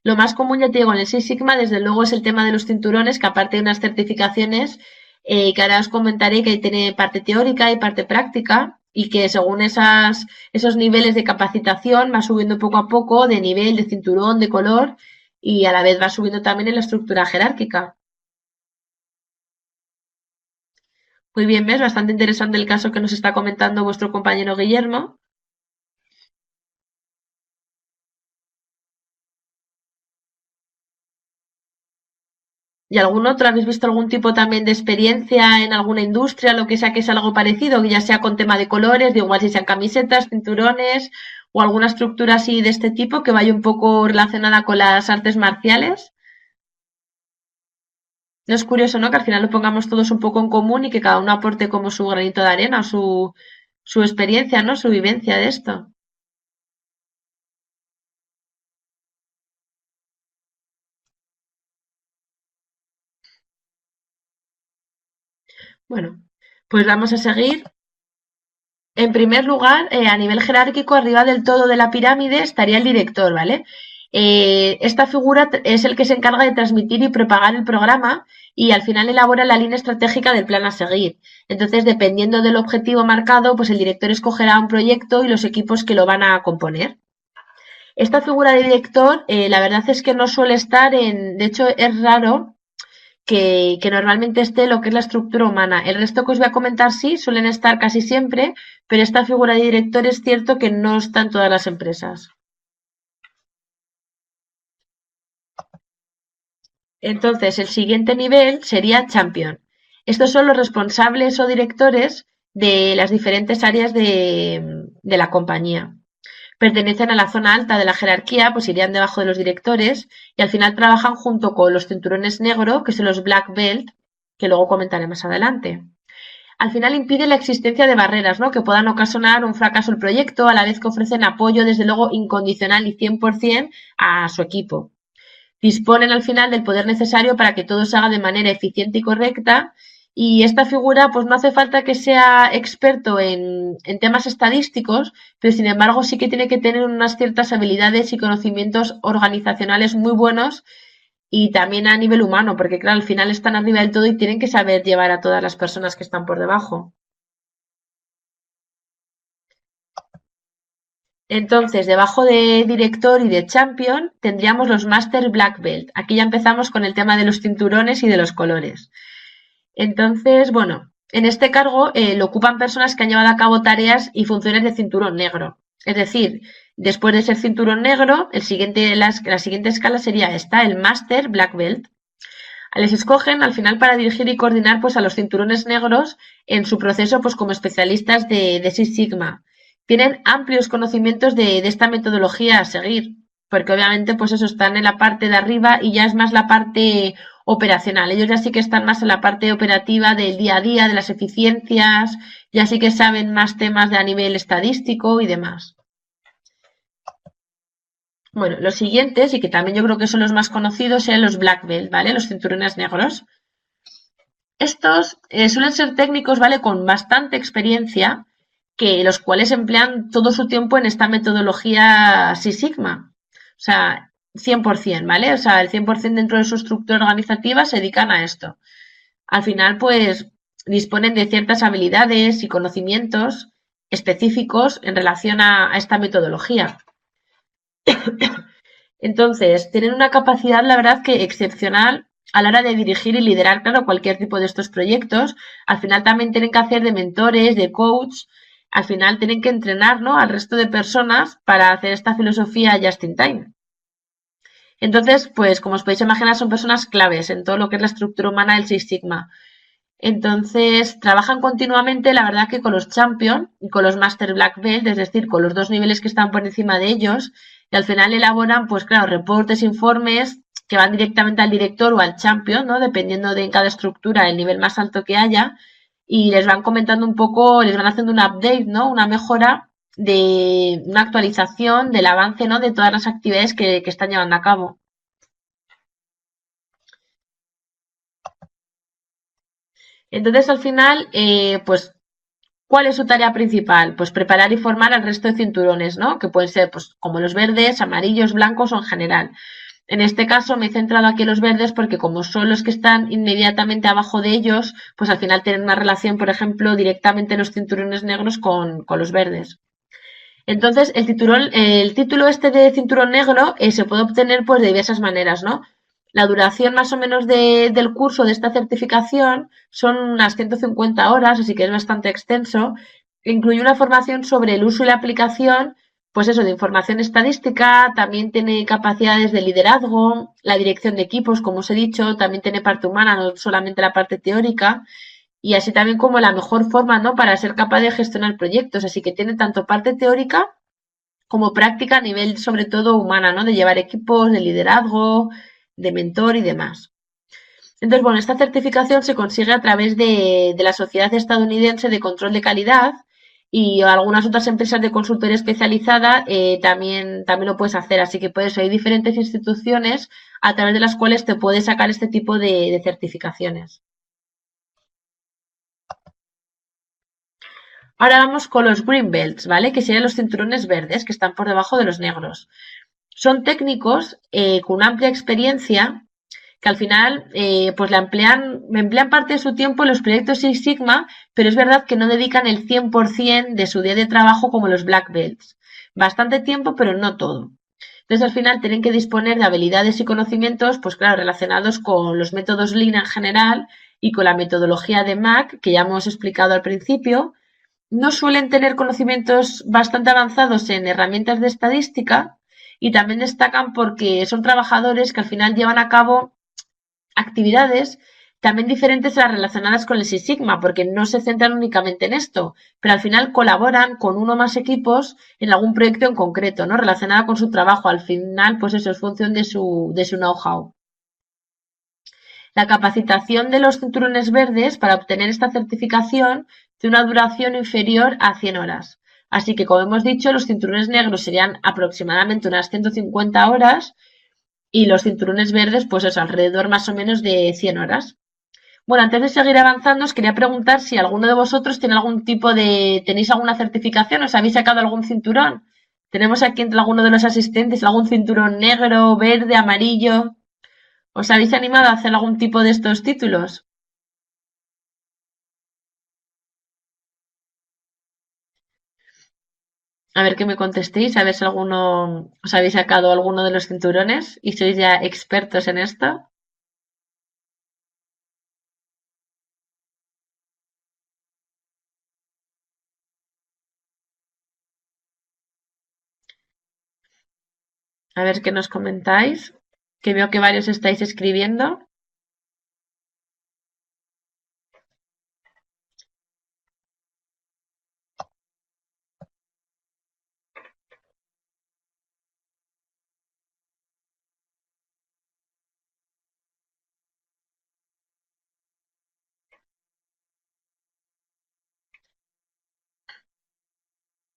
Lo más común, ya te digo, en el Six Sigma, desde luego, es el tema de los cinturones, que aparte de unas certificaciones, que ahora os comentaré que tiene parte teórica y parte práctica, y que según esos niveles de capacitación va subiendo poco a poco de nivel, de cinturón, de color, y a la vez va subiendo también en la estructura jerárquica. Muy bien, ¿ves? Bastante interesante el caso que nos está comentando vuestro compañero Guillermo. ¿Y algún otro? ¿Habéis visto algún tipo también de experiencia en alguna industria, lo que sea que es algo parecido, que ya sea con tema de colores, de igual si sean camisetas, cinturones o alguna estructura así de este tipo que vaya un poco relacionada con las artes marciales? No es curioso, ¿no? Que al final lo pongamos todos un poco en común y que cada uno aporte como su granito de arena, su experiencia, ¿no? Su vivencia de esto. Bueno, pues vamos a seguir. En primer lugar, a nivel jerárquico, arriba del todo de la pirámide estaría el director, ¿vale? Esta figura es el que se encarga de transmitir y propagar el programa y al final elabora la línea estratégica del plan a seguir. Entonces, dependiendo del objetivo marcado, pues el director escogerá un proyecto y los equipos que lo van a componer. Esta figura de director, la verdad es que no suele estar de hecho es raro que normalmente esté lo que es la estructura humana. El resto que os voy a comentar sí, suelen estar casi siempre, pero esta figura de director es cierto que no está en todas las empresas. Entonces, el siguiente nivel sería champion. Estos son los responsables o directores de las diferentes áreas de la compañía. Pertenecen a la zona alta de la jerarquía, pues irían debajo de los directores y al final trabajan junto con los cinturones negro, que son los black belt, que luego comentaré más adelante. Al final impide la existencia de barreras, ¿no? Que puedan ocasionar un fracaso el proyecto, a la vez que ofrecen apoyo, desde luego, incondicional y 100% a su equipo. Disponen al final del poder necesario para que todo se haga de manera eficiente y correcta. Y esta figura, pues no hace falta que sea experto en temas estadísticos, pero sin embargo sí que tiene que tener unas ciertas habilidades y conocimientos organizacionales muy buenos y también a nivel humano, porque claro, al final están arriba del todo y tienen que saber llevar a todas las personas que están por debajo. Entonces, debajo de director y de champion tendríamos los Master Black Belt. Aquí ya empezamos con el tema de los cinturones y de los colores. Entonces, bueno, en este cargo lo ocupan personas que han llevado a cabo tareas y funciones de cinturón negro. Es decir, después de ser cinturón negro, la siguiente escala sería esta, el Master Black Belt. Les escogen al final para dirigir y coordinar pues, a los cinturones negros en su proceso pues, como especialistas de Six Sigma. Tienen amplios conocimientos de esta metodología a seguir, porque obviamente pues eso están en la parte de arriba y ya es más la parte operacional. Ellos ya sí que están más en la parte operativa del día a día, de las eficiencias, ya sí que saben más temas de a nivel estadístico y demás. Bueno, los siguientes, y que también yo creo que son los más conocidos, sean los black belt, ¿vale? Los cinturones negros. Estos suelen ser técnicos, ¿vale? Con bastante experiencia, que los cuales emplean todo su tiempo en esta metodología Six Sigma. O sea, 100%, ¿vale? O sea, el 100% dentro de su estructura organizativa se dedican a esto. Al final, pues, disponen de ciertas habilidades y conocimientos específicos en relación a esta metodología. Entonces, tienen una capacidad, la verdad, que excepcional a la hora de dirigir y liderar, claro, cualquier tipo de estos proyectos. Al final también tienen que hacer de mentores, de coach. Al final tienen que entrenar, ¿no? Al resto de personas para hacer esta filosofía just in time. Entonces, pues como os podéis imaginar, son personas claves en todo lo que es la estructura humana del Six Sigma. Entonces, trabajan continuamente, la verdad que con los Champion y con los Master Black Belt, es decir, con los dos niveles que están por encima de ellos, y al final elaboran, pues claro, reportes, informes que van directamente al director o al Champion, ¿no? Dependiendo de en cada estructura el nivel más alto que haya, y les van comentando un poco, les van haciendo un update, ¿no? Una mejora de una actualización del avance, ¿no? De todas las actividades que están llevando a cabo. Entonces, al final, pues ¿cuál es su tarea principal? Pues preparar y formar al resto de cinturones, ¿no? Que pueden ser, pues, como los verdes, amarillos, blancos o en general. En este caso me he centrado aquí en los verdes porque como son los que están inmediatamente abajo de ellos, pues al final tienen una relación, por ejemplo, directamente los cinturones negros con los verdes. Entonces, el título este de cinturón negro se puede obtener pues de diversas maneras, ¿no? La duración más o menos del curso de esta certificación son unas 150 horas, así que es bastante extenso. Incluye una formación sobre el uso y la aplicación pues eso, de información estadística, también tiene capacidades de liderazgo, la dirección de equipos, como os he dicho, también tiene parte humana, no solamente la parte teórica, y así también como la mejor forma, ¿no?, para ser capaz de gestionar proyectos. Así que tiene tanto parte teórica como práctica a nivel, sobre todo, humana, ¿no?, de llevar equipos, de liderazgo, de mentor y demás. Entonces, bueno, esta certificación se consigue a través de la Sociedad Estadounidense de Control de Calidad y algunas otras empresas de consultoría especializada también lo puedes hacer. Así que puedes, hay diferentes instituciones a través de las cuales te puedes sacar este tipo de certificaciones. Ahora vamos con los green belts, ¿vale? Que serían los cinturones verdes que están por debajo de los negros. Son técnicos con una amplia experiencia que al final pues emplean parte de su tiempo en los proyectos Six Sigma, pero es verdad que no dedican el 100% de su día de trabajo como los black belts. Bastante tiempo, pero no todo. Entonces al final tienen que disponer de habilidades y conocimientos, pues claro, relacionados con los métodos Lean en general y con la metodología de MAC, que ya hemos explicado al principio. No suelen tener conocimientos bastante avanzados en herramientas de estadística y también destacan porque son trabajadores que al final llevan a cabo actividades también diferentes a las relacionadas con el Six Sigma, porque no se centran únicamente en esto, pero al final colaboran con uno o más equipos en algún proyecto en concreto, ¿no?, relacionado con su trabajo. Al final, pues eso es función de su know-how. La capacitación de los cinturones verdes para obtener esta certificación tiene una duración inferior a 100 horas. Así que, como hemos dicho, los cinturones negros serían aproximadamente unas 150 horas y los cinturones verdes, pues es alrededor más o menos de 100 horas. Bueno, antes de seguir avanzando, os quería preguntar si alguno de vosotros tenéis alguna certificación, os habéis sacado algún cinturón. Tenemos aquí entre alguno de los asistentes algún cinturón negro, verde, amarillo. ¿Os habéis animado a hacer algún tipo de estos títulos? A ver que me contestéis, a ver si alguno os habéis sacado alguno de los cinturones y sois ya expertos en esto. A ver qué nos comentáis, que veo que varios estáis escribiendo.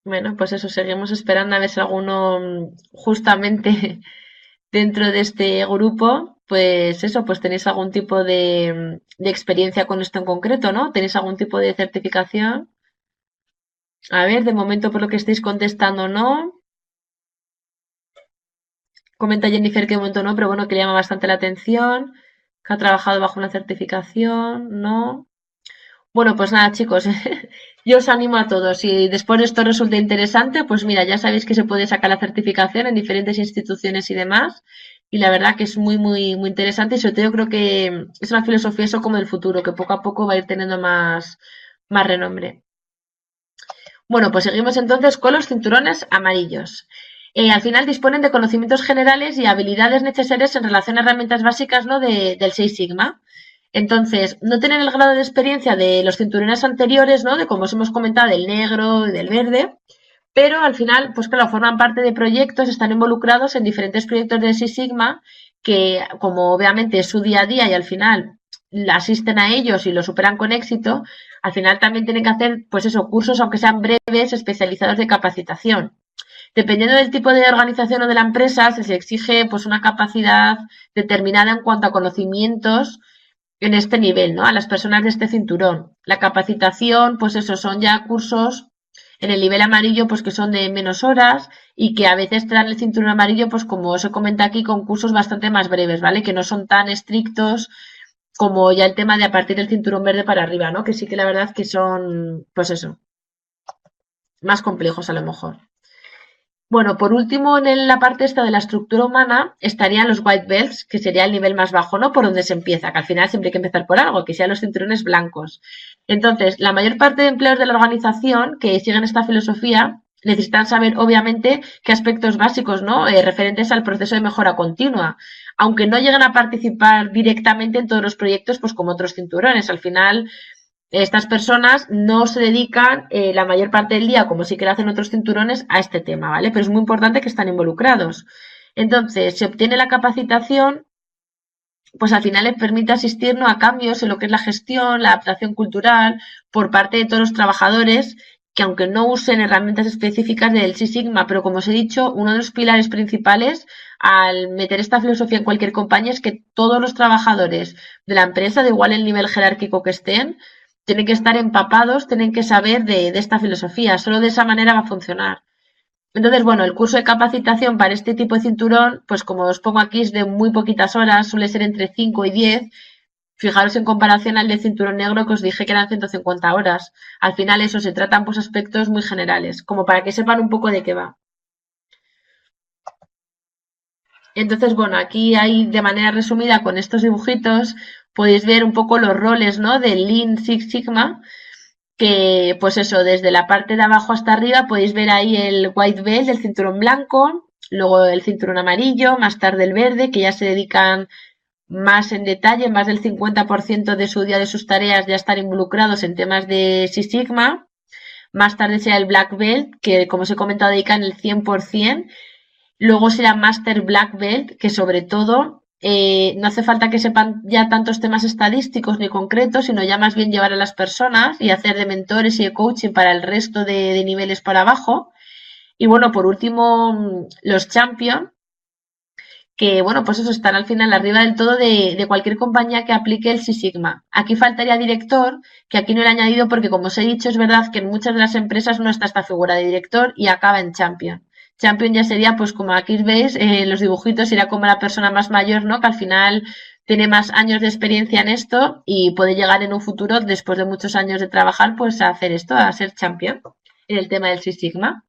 Bueno, pues eso, seguimos esperando a ver si alguno justamente dentro de este grupo, pues eso, pues tenéis algún tipo de experiencia con esto en concreto, ¿no? ¿Tenéis algún tipo de certificación? A ver, de momento por lo que estáis contestando, no. Comenta Jennifer que de momento no, pero bueno, que le llama bastante la atención, que ha trabajado bajo una certificación, no. Bueno, pues nada, chicos, yo os animo a todos. Si después de esto resulta interesante, pues mira, ya sabéis que se puede sacar la certificación en diferentes instituciones y demás. Y la verdad que es muy, muy, muy interesante y sobre todo yo creo que es una filosofía eso como del futuro, que poco a poco va a ir teniendo más renombre. Bueno, pues seguimos entonces con los cinturones amarillos. Al final disponen de conocimientos generales y habilidades necesarias en relación a herramientas básicas, ¿no?, del Six Sigma. Entonces, no tienen el grado de experiencia de los cinturones anteriores, ¿no?, de como os hemos comentado, del negro y del verde, pero al final, pues claro, forman parte de proyectos, están involucrados en diferentes proyectos de Six Sigma que, como obviamente es su día a día y al final asisten a ellos y lo superan con éxito, al final también tienen que hacer, pues eso, cursos, aunque sean breves, especializados de capacitación. Dependiendo del tipo de organización o de la empresa, se les exige pues una capacidad determinada en cuanto a conocimientos en este nivel, ¿no?, a las personas de este cinturón. La capacitación, pues eso, son ya cursos en el nivel amarillo, pues que son de menos horas y que a veces te dan el cinturón amarillo, pues como os he comentado aquí, con cursos bastante más breves, ¿vale? Que no son tan estrictos como ya el tema de a partir del cinturón verde para arriba, ¿no? Que sí que la verdad que son, pues eso, más complejos a lo mejor. Bueno, por último, en la parte esta de la estructura humana estarían los white belts, que sería el nivel más bajo, ¿no? Por donde se empieza, que al final siempre hay que empezar por algo, que sean los cinturones blancos. Entonces, la mayor parte de empleados de la organización que siguen esta filosofía necesitan saber, obviamente, qué aspectos básicos, ¿no? Referentes al proceso de mejora continua. Aunque no lleguen a participar directamente en todos los proyectos, pues como otros cinturones. Al final, estas personas no se dedican la mayor parte del día, como sí que lo hacen otros cinturones, a este tema, ¿vale? Pero es muy importante que están involucrados. Entonces, se obtiene la capacitación, pues al final le permite asistir, ¿no?, a cambios en lo que es la gestión, la adaptación cultural por parte de todos los trabajadores que aunque no usen herramientas específicas del Six Sigma, pero como os he dicho, uno de los pilares principales al meter esta filosofía en cualquier compañía es que todos los trabajadores de la empresa, de igual el nivel jerárquico que estén, tienen que estar empapados, tienen que saber de esta filosofía. Solo de esa manera va a funcionar. Entonces, bueno, el curso de capacitación para este tipo de cinturón, pues como os pongo aquí, es de muy poquitas horas, suele ser entre 5 y 10. Fijaros en comparación al de cinturón negro que os dije que eran 150 horas. Al final eso se tratan pues aspectos muy generales, como para que sepan un poco de qué va. Entonces, bueno, aquí hay de manera resumida con estos dibujitos podéis ver un poco los roles, ¿no?, del Lean Six Sigma, que pues eso, desde la parte de abajo hasta arriba podéis ver ahí el white belt, el cinturón blanco, luego el cinturón amarillo, más tarde el verde, que ya se dedican más en detalle, más del 50% de su día de sus tareas ya están involucrados en temas de Six Sigma. Más tarde será el black belt, que como os he comentado dedican el 100%. Luego será Master Black Belt, que sobre todo no hace falta que sepan ya tantos temas estadísticos ni concretos, sino ya más bien llevar a las personas y hacer de mentores y de coaching para el resto de niveles para abajo. Y bueno, por último, los Champion, que bueno, pues eso están al final arriba del todo de cualquier compañía que aplique el Six Sigma. Aquí faltaría director, que aquí no lo he añadido porque como os he dicho, es verdad que en muchas de las empresas no está esta figura de director y acaba en Champion. Champion ya sería, pues como aquí veis, los dibujitos irá como la persona más mayor, ¿no?, que al final tiene más años de experiencia en esto y puede llegar en un futuro, después de muchos años de trabajar, pues a hacer esto, a ser champion en el tema del Six Sigma.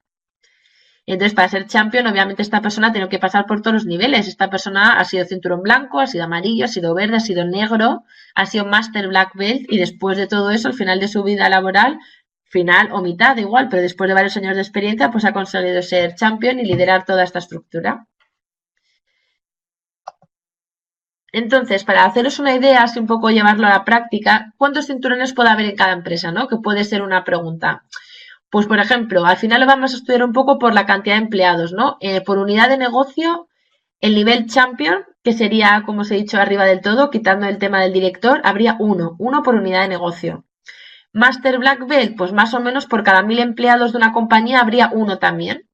Entonces, para ser champion, obviamente esta persona tiene que pasar por todos los niveles. Esta persona ha sido cinturón blanco, ha sido amarillo, ha sido verde, ha sido negro, ha sido Master Black Belt y después de todo eso, al final de su vida laboral, final o mitad igual, pero después de varios años de experiencia, pues ha conseguido ser champion y liderar toda esta estructura. Entonces, para haceros una idea, así un poco llevarlo a la práctica, ¿cuántos cinturones puede haber en cada empresa, ¿no?, que puede ser una pregunta. Pues, por ejemplo, al final lo vamos a estudiar un poco por la cantidad de empleados, ¿no? Por unidad de negocio, el nivel champion, que sería, como os he dicho, arriba del todo, quitando el tema del director, habría uno por unidad de negocio. Master Black Belt, pues más o menos por cada 1000 empleados de una compañía habría uno también.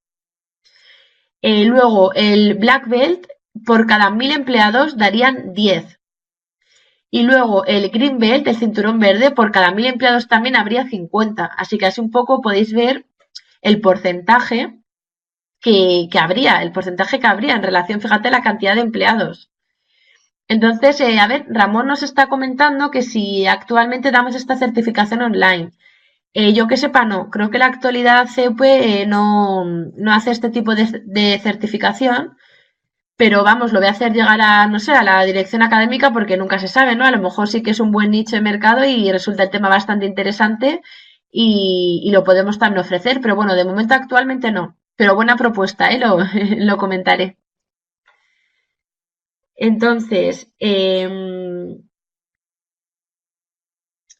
Luego, el Black Belt, por cada 1000 empleados darían 10. Y luego el Green Belt, el cinturón verde, por cada 1000 empleados también habría 50. Así que así un poco podéis ver el porcentaje que habría, el porcentaje que habría en relación, fíjate, a la cantidad de empleados. Entonces, a ver, Ramón nos está comentando que si actualmente damos esta certificación online. Yo que sepa, no. Creo que la actualidad CEP no hace este tipo de certificación. Pero vamos, lo voy a hacer llegar a, no sé, a la dirección académica porque nunca se sabe, ¿no? A lo mejor sí que es un buen nicho de mercado y resulta el tema bastante interesante y lo podemos también ofrecer, pero bueno, de momento actualmente no. Pero buena propuesta, ¿eh? Lo comentaré. Entonces,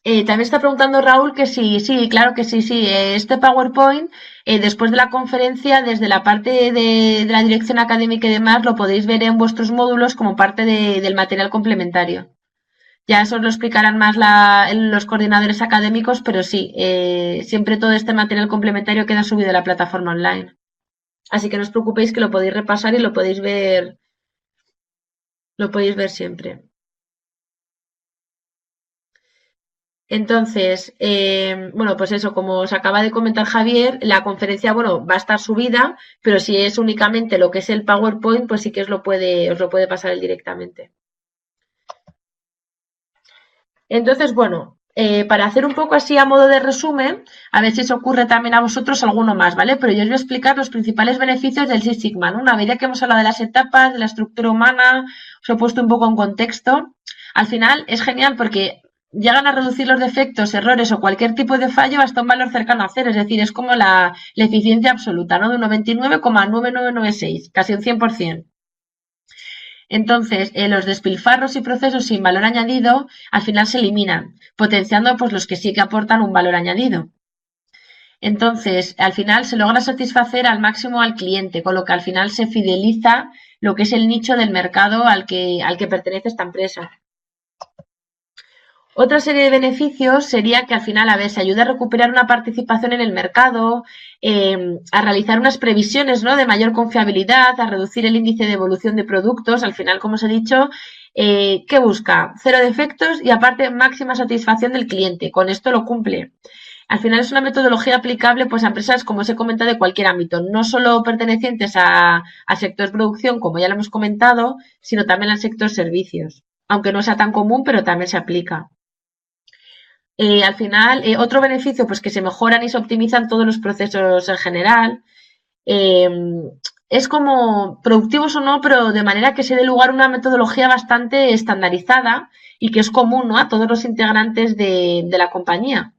también está preguntando Raúl que sí, claro que sí. Este PowerPoint, después de la conferencia, desde la parte de la dirección académica y demás, lo podéis ver en vuestros módulos como parte del material complementario. Ya eso os lo explicarán más los coordinadores académicos, pero sí, siempre todo este material complementario queda subido a la plataforma online. Así que no os preocupéis que lo podéis repasar y lo podéis ver siempre. Entonces, bueno, pues eso, como os acaba de comentar Javier, la conferencia, bueno, va a estar subida, pero si es únicamente lo que es el PowerPoint, pues sí que os lo puede pasar él directamente. Entonces, bueno, para hacer un poco así a modo de resumen, a ver si os ocurre también a vosotros alguno más, ¿vale? Pero yo os voy a explicar los principales beneficios del Six Sigma, ¿no? Una medida que hemos hablado de las etapas, de la estructura humana, os he puesto un poco en contexto. Al final es genial porque llegan a reducir los defectos, errores o cualquier tipo de fallo hasta un valor cercano a cero, es decir, es como la eficiencia absoluta, ¿no? De un 99,9996, casi un 100%. Entonces, los despilfarros y procesos sin valor añadido al final se eliminan, potenciando pues los que sí que aportan un valor añadido. Entonces, al final se logra satisfacer al máximo al cliente, con lo que al final se fideliza lo que es el nicho del mercado al que pertenece esta empresa. Otra serie de beneficios sería que al final, a ver, se ayuda a recuperar una participación en el mercado, a realizar unas previsiones, ¿no? De mayor confiabilidad, a reducir el índice de evolución de productos. Al final, como os he dicho, ¿qué busca? Cero defectos y aparte máxima satisfacción del cliente. Con esto lo cumple. Al final es una metodología aplicable pues, a empresas, como os he comentado, de cualquier ámbito, no solo pertenecientes al sector producción, como ya lo hemos comentado, sino también al sector servicios. Aunque no sea tan común, pero también se aplica. Al final, otro beneficio, pues que se mejoran y se optimizan todos los procesos en general. Eh, es como productivos o no, pero de manera que se dé lugar a una metodología bastante estandarizada y que es común, ¿no? A todos los integrantes de la compañía.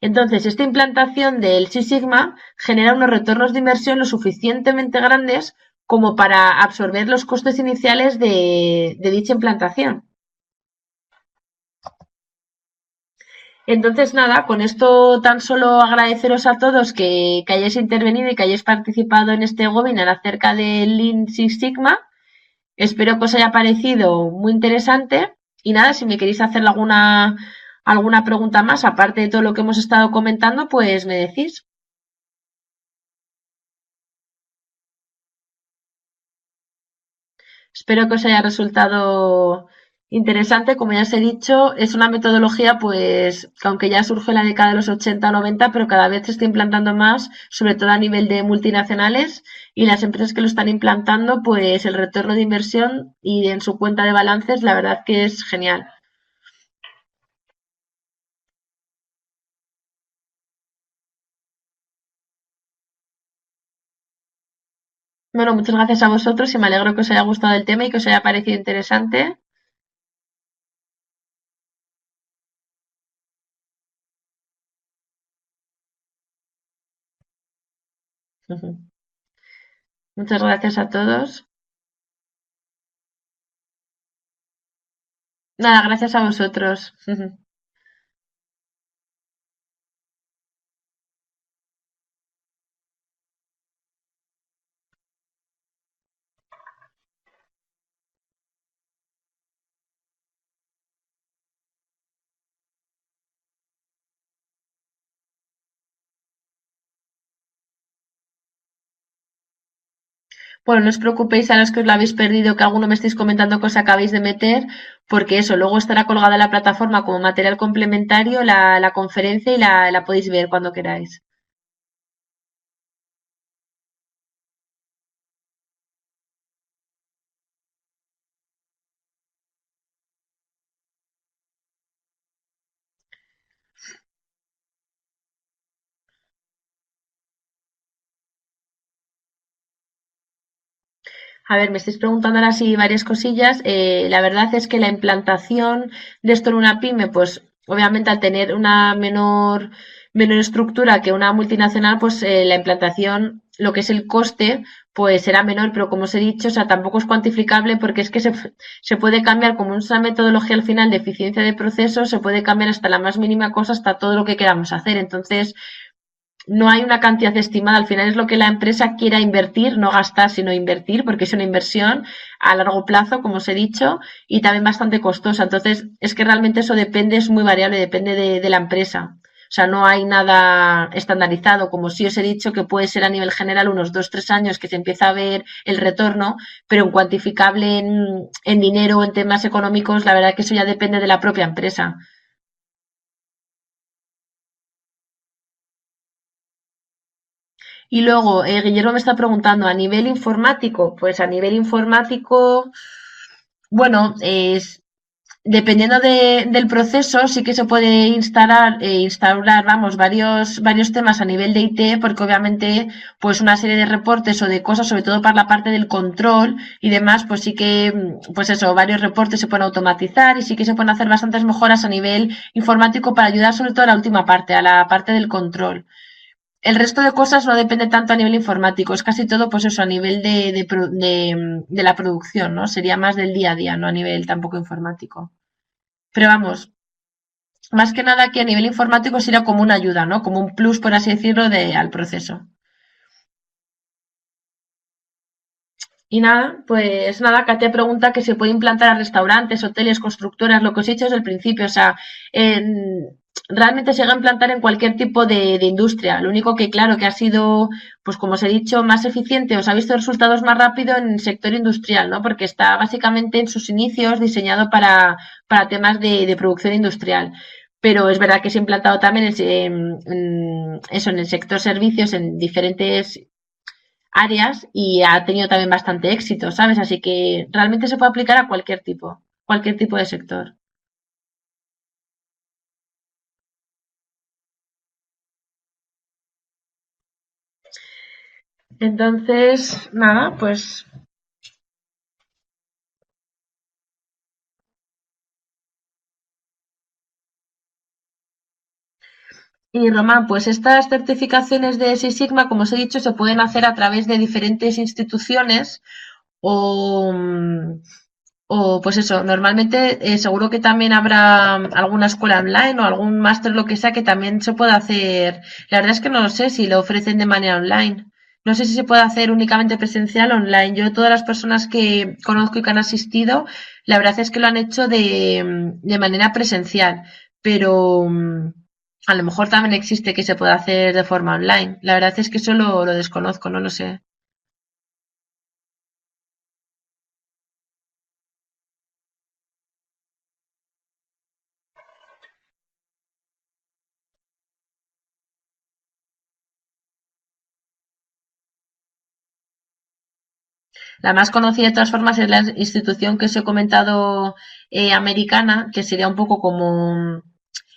Entonces, esta implantación del Six Sigma genera unos retornos de inversión lo suficientemente grandes como para absorber los costes iniciales de dicha implantación. Entonces, nada, con esto tan solo agradeceros a todos que hayáis intervenido y que hayáis participado en este webinar acerca del Lean Six Sigma. Espero que os haya parecido muy interesante. Y nada, si me queréis hacer alguna pregunta más, aparte de todo lo que hemos estado comentando, pues me decís. Espero que os haya resultado interesante. Como ya os he dicho, es una metodología, pues, que aunque ya surgió en la década de los 80 o 90, pero cada vez se está implantando más, sobre todo a nivel de multinacionales, y las empresas que lo están implantando, pues el retorno de inversión y en su cuenta de balances, la verdad que es genial. Bueno, muchas gracias a vosotros y me alegro que os haya gustado el tema y que os haya parecido interesante. Muchas gracias a todos. Nada, gracias a vosotros. Bueno, no os preocupéis a los que os la habéis perdido, que alguno me estáis comentando que os acabáis de meter, porque eso, luego estará colgada en la plataforma como material complementario la conferencia y la podéis ver cuando queráis. A ver, me estáis preguntando ahora sí varias cosillas. La verdad es que la implantación de esto en una pyme, pues obviamente al tener una menor estructura que una multinacional, pues la implantación, lo que es el coste, pues será menor, pero como os he dicho, o sea, tampoco es cuantificable porque es que se puede cambiar como una metodología al final de eficiencia de procesos, se puede cambiar hasta la más mínima cosa, hasta todo lo que queramos hacer. Entonces, no hay una cantidad estimada, al final es lo que la empresa quiera invertir, no gastar, sino invertir, porque es una inversión a largo plazo, como os he dicho, y también bastante costosa. Entonces, es que realmente eso depende, es muy variable, depende de la empresa. O sea, no hay nada estandarizado, como sí os he dicho, que puede ser a nivel general unos 2, 3 años que se empieza a ver el retorno, pero en cuantificable en dinero o en temas económicos, la verdad que eso ya depende de la propia empresa. Y luego, Guillermo me está preguntando, a nivel informático, pues a nivel informático, bueno, Dependiendo del proceso, sí que se puede instaurar, vamos, varios temas a nivel de IT, porque obviamente, pues una serie de reportes o de cosas, sobre todo para la parte del control y demás, pues sí que, pues eso, varios reportes se pueden automatizar y sí que se pueden hacer bastantes mejoras a nivel informático para ayudar sobre todo a la última parte, a la parte del control. El resto de cosas no depende tanto a nivel informático, es casi todo, pues eso, a nivel de la producción, ¿no? Sería más del día a día, no a nivel tampoco informático. Pero vamos, más que nada que a nivel informático sería como una ayuda, ¿no? Como un plus, por así decirlo, al proceso. Y nada, pues nada, Katia pregunta que se puede implantar a restaurantes, hoteles, constructoras, lo que os he dicho desde el principio, o sea, realmente se llega a implantar en cualquier tipo de industria. Lo único que, claro, que ha sido, pues como os he dicho, más eficiente, os ha visto resultados más rápido en el sector industrial, ¿no? Porque está básicamente en sus inicios diseñado para temas de producción industrial. Pero es verdad que se ha implantado también eso, en el sector servicios en diferentes áreas y ha tenido también bastante éxito, ¿sabes? Así que realmente se puede aplicar a cualquier tipo de sector. Entonces, nada, pues. Y Román, pues estas certificaciones de Six Sigma, como os he dicho, se pueden hacer a través de diferentes instituciones o, pues eso, normalmente seguro que también habrá alguna escuela online o algún máster, lo que sea, que también se pueda hacer. La verdad es que no lo sé si lo ofrecen de manera online. No sé si se puede hacer únicamente presencial o online. Yo, todas las personas que conozco y que han asistido, la verdad es que lo han hecho de manera presencial, pero a lo mejor también existe que se pueda hacer de forma online. La verdad es que eso lo desconozco, no lo sé. La más conocida de todas formas es la institución que os he comentado americana, que sería un poco como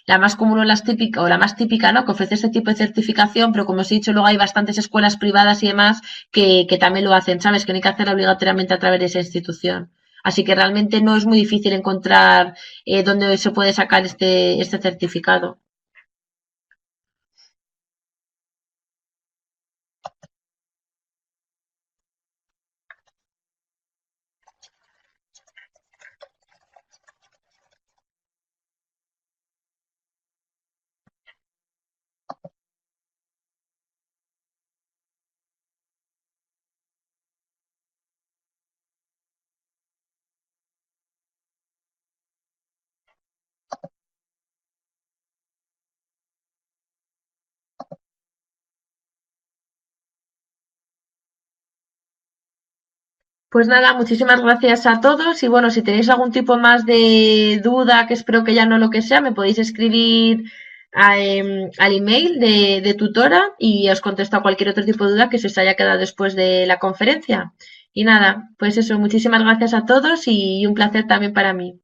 la más común o, las típica, o la más típica, ¿no? Que ofrece este tipo de certificación, pero como os he dicho, luego hay bastantes escuelas privadas y demás que también lo hacen, ¿sabes? Que no hay que hacerlo obligatoriamente a través de esa institución. Así que realmente no es muy difícil encontrar dónde se puede sacar este certificado. Pues nada, muchísimas gracias a todos y bueno, si tenéis algún tipo más de duda, que espero que ya no lo que sea, me podéis escribir al email de tutora y os contesto a cualquier otro tipo de duda que se os haya quedado después de la conferencia. Y nada, pues eso, muchísimas gracias a todos y un placer también para mí.